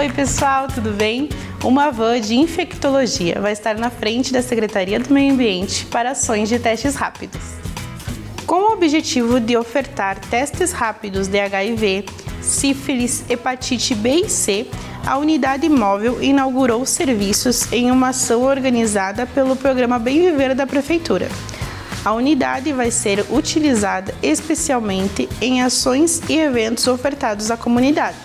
Oi pessoal, tudo bem? Uma van de infectologia vai estar na frente da Secretaria do Meio Ambiente para ações de testes rápidos. Com o objetivo de ofertar testes rápidos de HIV, sífilis, hepatite B e C, a unidade móvel inaugurou serviços em uma ação organizada pelo programa Bem Viver da Prefeitura. A unidade vai ser utilizada especialmente em ações e eventos ofertados à comunidade,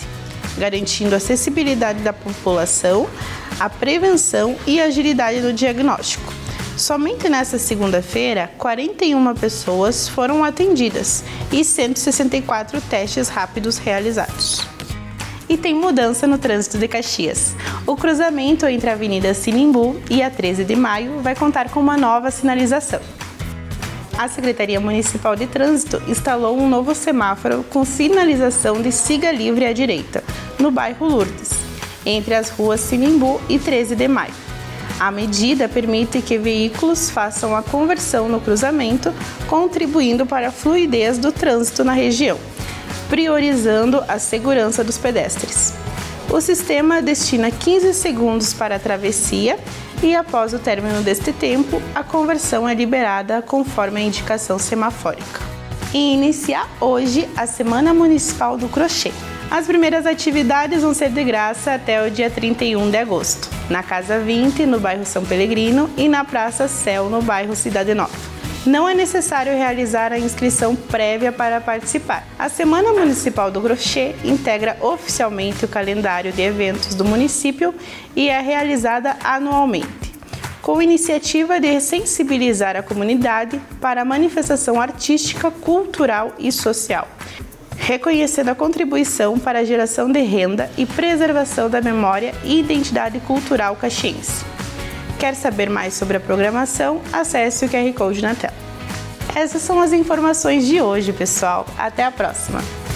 garantindo a acessibilidade da população, a prevenção e a agilidade no diagnóstico. Somente nesta segunda-feira, 41 pessoas foram atendidas e 164 testes rápidos realizados. E tem mudança no trânsito de Caxias. O cruzamento entre a Avenida Sinimbu e a 13 de Maio vai contar com uma nova sinalização. A Secretaria Municipal de Trânsito instalou um novo semáforo com sinalização de siga livre à direita, no bairro Lourdes, entre as ruas Sinimbu e 13 de Maio. A medida permite que veículos façam a conversão no cruzamento, contribuindo para a fluidez do trânsito na região, priorizando a segurança dos pedestres. O sistema destina 15 segundos para a travessia e, após o término deste tempo, a conversão é liberada conforme a indicação semafórica. E inicia hoje a Semana Municipal do Crochê. As primeiras atividades vão ser de graça até o dia 31 de agosto, na Casa 20, no bairro São Pelegrino, e na Praça Céu, no bairro Cidade Nova. Não é necessário realizar a inscrição prévia para participar. A Semana Municipal do Crochê integra oficialmente o calendário de eventos do município e é realizada anualmente, com iniciativa de sensibilizar a comunidade para a manifestação artística, cultural e social, reconhecendo a contribuição para a geração de renda e preservação da memória e identidade cultural caxiense. Quer saber mais sobre a programação? Acesse o QR Code na tela. Essas são as informações de hoje, pessoal. Até a próxima!